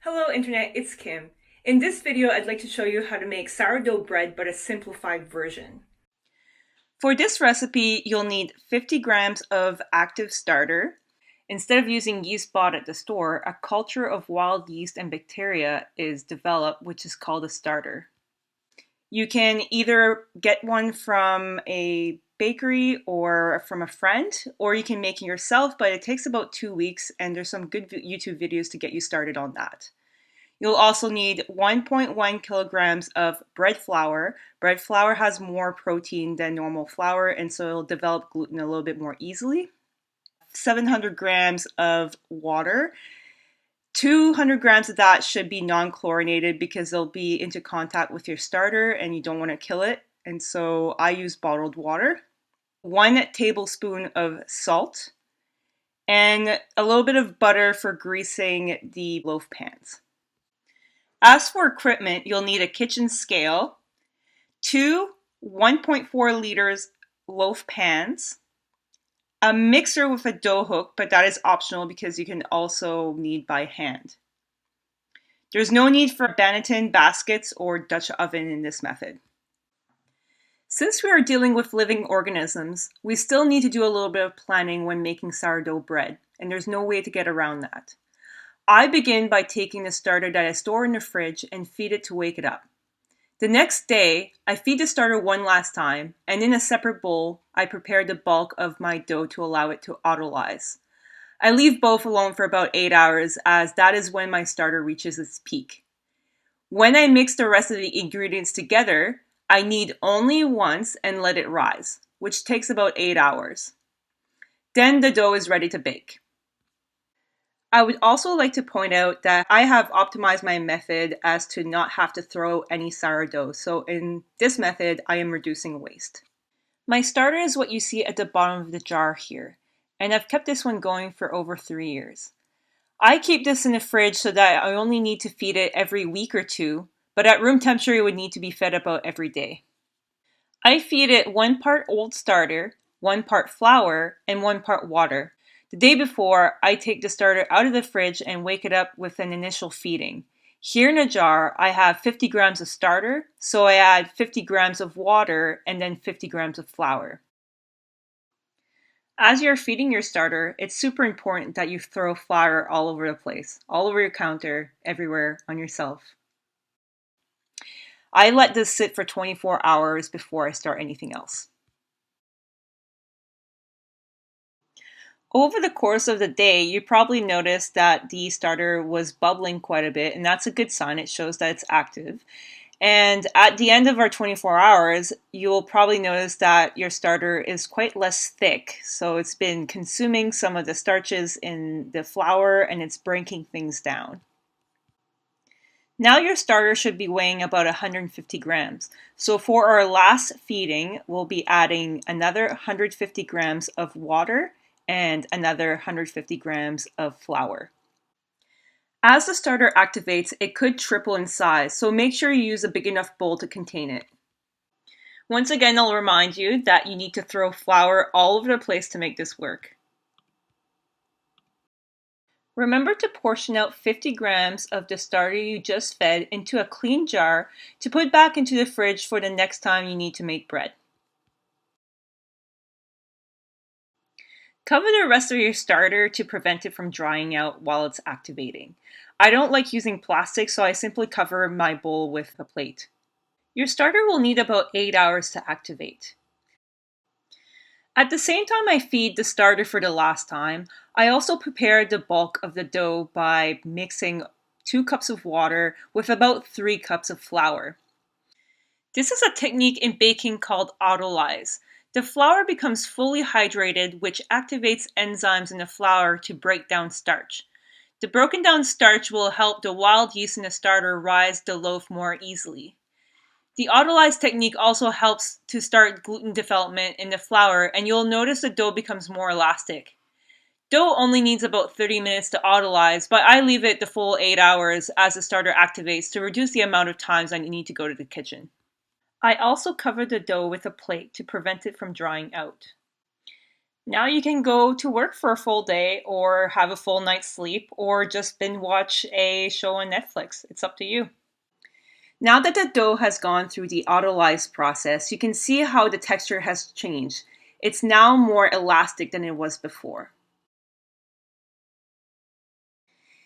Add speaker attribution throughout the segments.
Speaker 1: Hello Internet, it's Kim. In this video, I'd like to show you how to make sourdough bread but a simplified version. For this recipe, you'll need 50 grams of active starter. Instead of using yeast bought at the store, a culture of wild yeast and bacteria is developed, which is called a starter. You can either get one from a bakery or from a friend, or you can make it yourself, but it takes about 2 weeks, and there's some good YouTube videos to get you started on that. You'll also need 1.1 kilograms of bread flour. Bread flour has more protein than normal flour, and so it'll develop gluten a little bit more easily. 700 grams of water. 200 grams of that should be non-chlorinated because they'll be into contact with your starter and you don't want to kill it. And so I use bottled water. 1 tablespoon of salt and a little bit of butter for greasing the loaf pans. As for equipment, you'll need a kitchen scale, 2 1.4 liters loaf pans, a mixer with a dough hook, but that is optional because you can also knead by hand. There's no need for Banneton baskets or Dutch oven in this method. Since we are dealing with living organisms, we still need to do a little bit of planning when making sourdough bread, and there's no way to get around that. I begin by taking the starter that I store in the fridge and feed it to wake it up. The next day, I feed the starter one last time, and in a separate bowl, I prepare the bulk of my dough to allow it to autolyze. I leave both alone for about 8 hours, as that is when my starter reaches its peak. When I mix the rest of the ingredients together, I knead only once and let it rise, which takes about 8 hours. Then the dough is ready to bake. I would also like to point out that I have optimized my method as to not have to throw any sourdough. So in this method, I am reducing waste. My starter is what you see at the bottom of the jar here, and I've kept this one going for over 3 years. I keep this in the fridge so that I only need to feed it every week or two, but at room temperature it would need to be fed about every day. I feed it 1 part old starter, 1 part flour, and 1 part water. The day before, I take the starter out of the fridge and wake it up with an initial feeding. Here in a jar, I have 50 grams of starter, so I add 50 grams of water and then 50 grams of flour. As you're feeding your starter, it's super important that you throw flour all over the place, all over your counter, everywhere, on yourself. I let this sit for 24 hours before I start anything else. Over the course of the day, you probably noticed that the starter was bubbling quite a bit, and that's a good sign. It shows that it's active. And at the end of our 24 hours, you'll probably notice that your starter is quite less thick. So it's been consuming some of the starches in the flour and it's breaking things down. Now your starter should be weighing about 150 grams. So for our last feeding, we'll be adding another 150 grams of water and another 150 grams of flour. As the starter activates, it could triple in size, so make sure you use a big enough bowl to contain it. Once again, I'll remind you that you need to throw flour all over the place to make this work. Remember to portion out 50 grams of the starter you just fed into a clean jar to put back into the fridge for the next time you need to make bread. Cover the rest of your starter to prevent it from drying out while it's activating. I don't like using plastic, so I simply cover my bowl with a plate. Your starter will need about 8 hours to activate. At the same time I feed the starter for the last time, I also prepare the bulk of the dough by mixing 2 cups of water with about 3 cups of flour. This is a technique in baking called autolyze. The flour becomes fully hydrated, which activates enzymes in the flour to break down starch. The broken down starch will help the wild yeast in the starter rise the loaf more easily. The autolyze technique also helps to start gluten development in the flour, and you'll notice the dough becomes more elastic. Dough only needs about 30 minutes to autolyze, but I leave it the full 8 hours as the starter activates to reduce the amount of times I need to go to the kitchen. I also cover the dough with a plate to prevent it from drying out. Now you can go to work for a full day or have a full night's sleep or just binge watch a show on Netflix. It's up to you. Now that the dough has gone through the autolyze process, you can see how the texture has changed. It's now more elastic than it was before.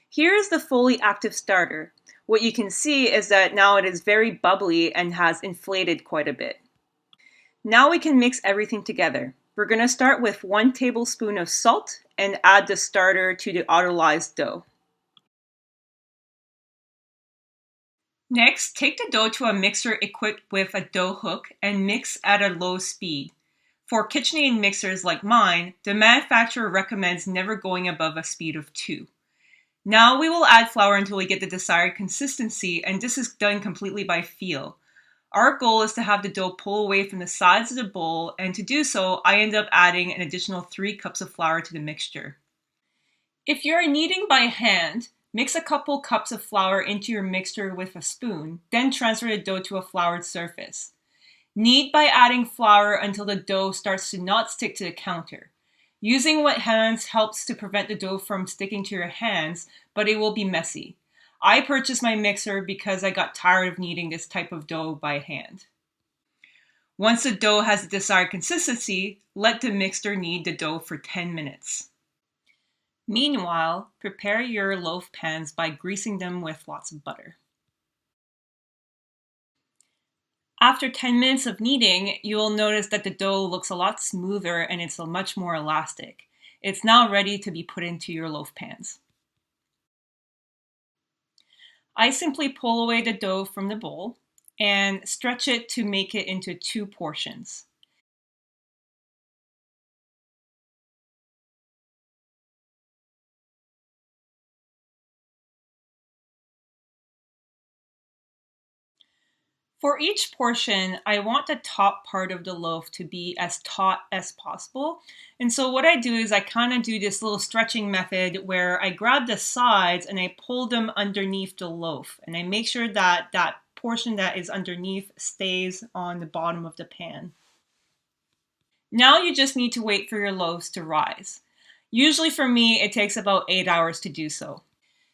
Speaker 1: Here is the fully active starter. What you can see is that now it is very bubbly and has inflated quite a bit. Now we can mix everything together. We're going to start with 1 tablespoon of salt and add the starter to the autolyzed dough. Next, take the dough to a mixer equipped with a dough hook and mix at a low speed. For KitchenAid mixers like mine, the manufacturer recommends never going above a speed of 2. Now we will add flour until we get the desired consistency, and this is done completely by feel. Our goal is to have the dough pull away from the sides of the bowl, and to do so, I end up adding an additional 3 cups of flour to the mixture. If you're kneading by hand, mix a couple cups of flour into your mixture with a spoon, then transfer the dough to a floured surface. Knead by adding flour until the dough starts to not stick to the counter. Using wet hands helps to prevent the dough from sticking to your hands, but it will be messy. I purchased my mixer because I got tired of kneading this type of dough by hand. Once the dough has the desired consistency, let the mixer knead the dough for 10 minutes. Meanwhile, prepare your loaf pans by greasing them with lots of butter. After 10 minutes of kneading, you will notice that the dough looks a lot smoother and it's much more elastic. It's now ready to be put into your loaf pans. I simply pull away the dough from the bowl and stretch it to make it into 2 portions. For each portion, I want the top part of the loaf to be as taut as possible. And so what I do is I kind of do this little stretching method where I grab the sides and I pull them underneath the loaf. And I make sure that that portion that is underneath stays on the bottom of the pan. Now you just need to wait for your loaves to rise. Usually for me, it takes about 8 hours to do so.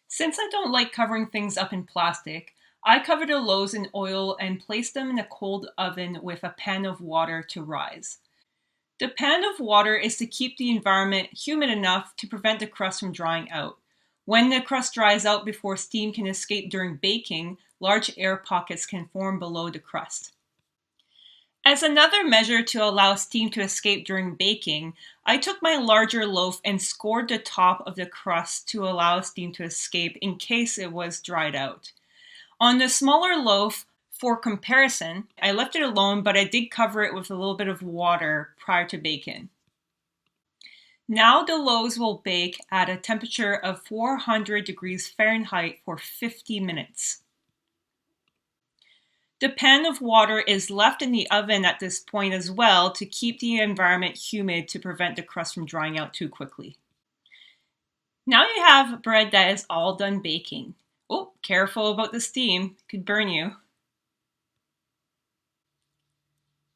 Speaker 1: Since I don't like covering things up in plastic, I cover the loaves in oil and place them in a cold oven with a pan of water to rise. The pan of water is to keep the environment humid enough to prevent the crust from drying out. When the crust dries out before steam can escape during baking, large air pockets can form below the crust. As another measure to allow steam to escape during baking, I took my larger loaf and scored the top of the crust to allow steam to escape in case it was dried out. On the smaller loaf, for comparison, I left it alone, but I did cover it with a little bit of water prior to baking. Now the loaves will bake at a temperature of 400 degrees Fahrenheit for 50 minutes. The pan of water is left in the oven at this point as well to keep the environment humid to prevent the crust from drying out too quickly. Now you have bread that is all done baking. Oh, careful about the steam, it could burn you.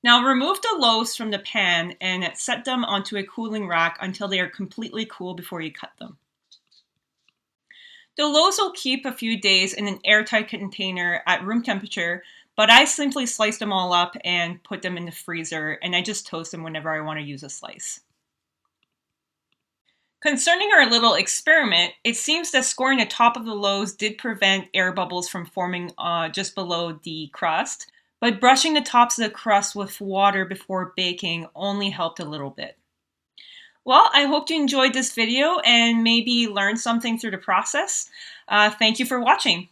Speaker 1: Now remove the loaves from the pan and set them onto a cooling rack until they are completely cool before you cut them. The loaves will keep a few days in an airtight container at room temperature, but I simply slice them all up and put them in the freezer, and I just toast them whenever I want to use a slice. Concerning our little experiment, it seems that scoring the top of the loaves did prevent air bubbles from forming just below the crust, but brushing the tops of the crust with water before baking only helped a little bit. Well, I hope you enjoyed this video and maybe learned something through the process. Thank you for watching.